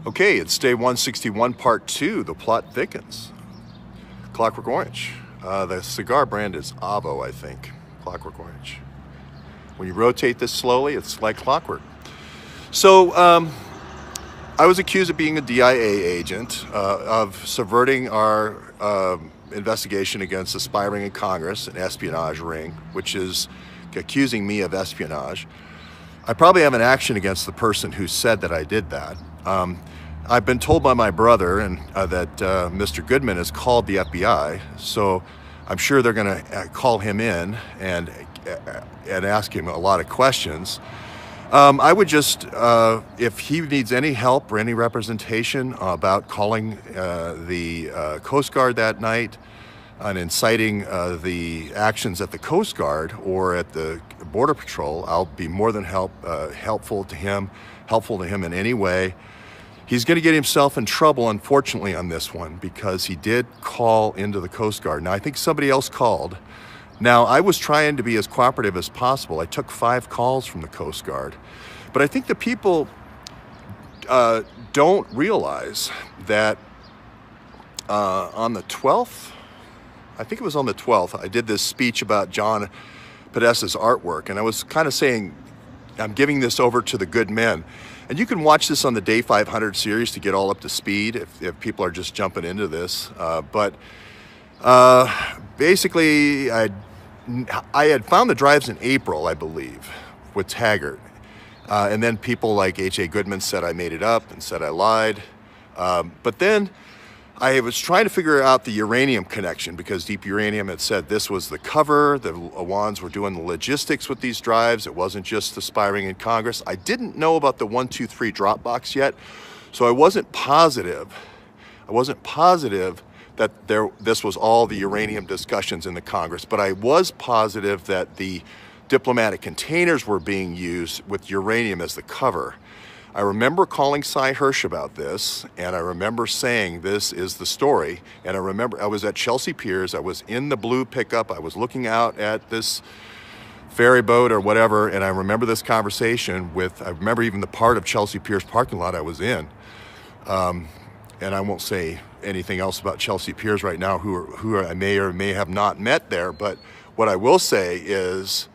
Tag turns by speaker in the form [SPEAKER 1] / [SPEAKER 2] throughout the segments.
[SPEAKER 1] Okay, it's day 161, part 2. The plot thickens. Clockwork Orange. The cigar brand is Avo, I think. Clockwork Orange. When you rotate this slowly, it's like clockwork. So, I was accused of being a DIA agent, of subverting our investigation against aspiring in Congress, an espionage ring, which is accusing me of espionage. I probably have an action against the person who said that I did that. I've been told by my brother that Mr. Goodman has called the FBI, so I'm sure they're going to call him in and ask him a lot of questions. I would just, if he needs any help or any representation about calling the Coast Guard that night and inciting the actions at the Coast Guard or at the Border Patrol, I'll be more than helpful to him in any way. He's going to get himself in trouble, unfortunately, on this one because he did call into the Coast Guard. Now, I think somebody else called. Now, I was trying to be as cooperative as possible. I took 5 calls from the Coast Guard. But I think the people don't realize that on the 12th, I think it was on the 12th, I did this speech about John Podesta's artwork. And I was kind of saying, I'm giving this over to the good men. And you can watch this on the Day 500 series to get all up to speed if people are just jumping into this. Basically, I had found the drives in April, I believe, with Taggart. And then people like H.A. Goodman said I made it up and said I lied. But then I was trying to figure out the uranium connection because Deep Uranium had said this was the cover. The Awans were doing the logistics with these drives. It wasn't just aspiring in Congress. I didn't know about the 123 Dropbox yet, so I wasn't positive. That this was all the uranium discussions in the Congress, but I was positive that the diplomatic containers were being used with uranium as the cover. I remember calling Cy Hirsch about this, and I remember saying this is the story, and I remember I was at Chelsea Piers, I was in the blue pickup, I was looking out at this ferry boat or whatever, and I remember this conversation I remember even the part of Chelsea Piers parking lot I was in. And I won't say anything else about Chelsea Piers right now, who I may or may have not met there, but what I will say is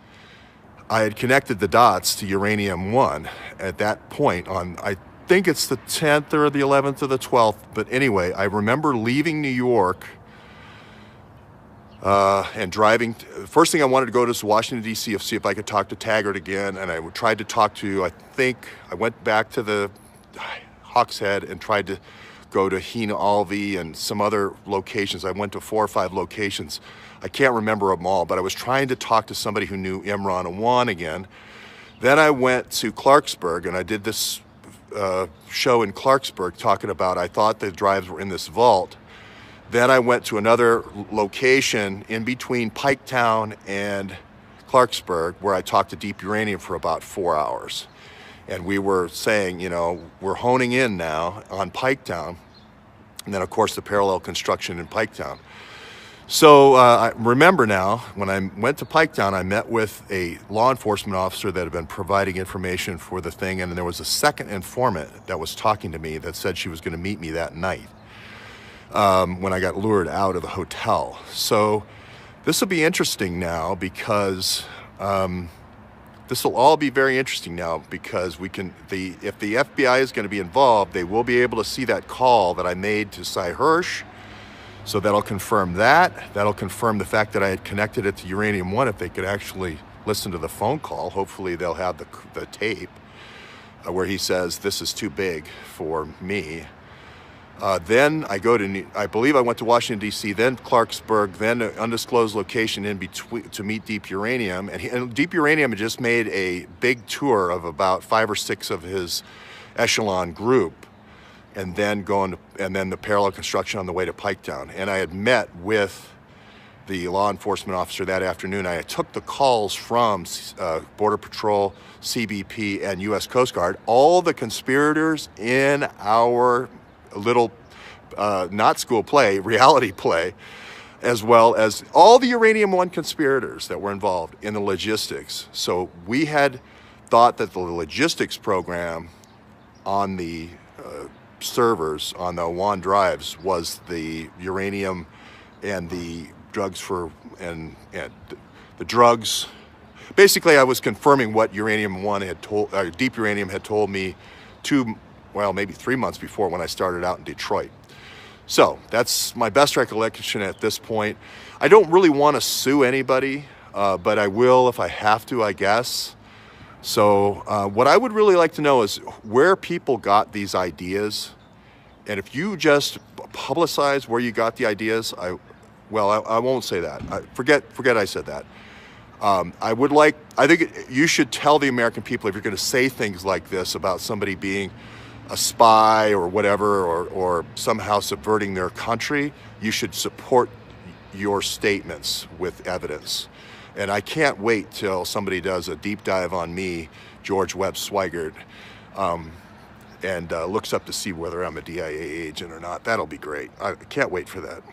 [SPEAKER 1] I had connected the dots to Uranium 1 at that point on, I think it's the 10th or the 11th or the 12th, but anyway, I remember leaving New York and driving. First thing I wanted to go to was Washington, D.C. to see if I could talk to Taggart again, and I tried to talk to, I think, I went back to the Hawks Head and tried to go to Hina Alvey and some other locations. I went to 4 or 5 locations. I can't remember them all, but I was trying to talk to somebody who knew Imran Awan again. Then I went to Clarksburg, and I did this show in Clarksburg talking about, I thought the drives were in this vault. Then I went to another location in between Piketown and Clarksburg where I talked to Deep Uranium for about 4 hours. And we were saying, you know, we're honing in now on Piketown. And then, of course, the parallel construction in Piketown. So I remember now, when I went to Piketown, I met with a law enforcement officer that had been providing information for the thing. And then there was a second informant that was talking to me that said she was going to meet me that night when I got lured out of the hotel. So this will be interesting now because... this will all be very interesting now because if the FBI is going to be involved, they will be able to see that call that I made to Cy Hirsch. So that'll confirm that. That'll confirm the fact that I had connected it to Uranium 1 if they could actually listen to the phone call. Hopefully they'll have the tape where he says, this is too big for me. Then I I believe I went to Washington, D.C., then Clarksburg, then an undisclosed location in between to meet Deep Uranium. And Deep Uranium had just made a big tour of about 5 or 6 of his echelon group, and then the parallel construction on the way to Piketown. And I had met with the law enforcement officer that afternoon. I took the calls from Border Patrol, CBP, and U.S. Coast Guard, all the conspirators in our little not school play, reality play, as well as all the Uranium 1 conspirators that were involved in the logistics. So we had thought that the logistics program on the servers on the Awan drives was the uranium and the drugs and the drugs. Basically, I was confirming what Uranium 1 had told, Deep Uranium had told me maybe 3 months before when I started out in Detroit. So that's my best recollection at this point. I don't really want to sue anybody, but I will if I have to, I guess. So what I would really like to know is where people got these ideas. And if you just publicize where you got the ideas, I won't say that. Forget I said that. I think you should tell the American people, if you're going to say things like this about somebody being a spy or whatever, or somehow subverting their country, you should support your statements with evidence. And I can't wait till somebody does a deep dive on me, George Webb Swigert, and looks up to see whether I'm a DIA agent or not. That'll be great. I can't wait for that.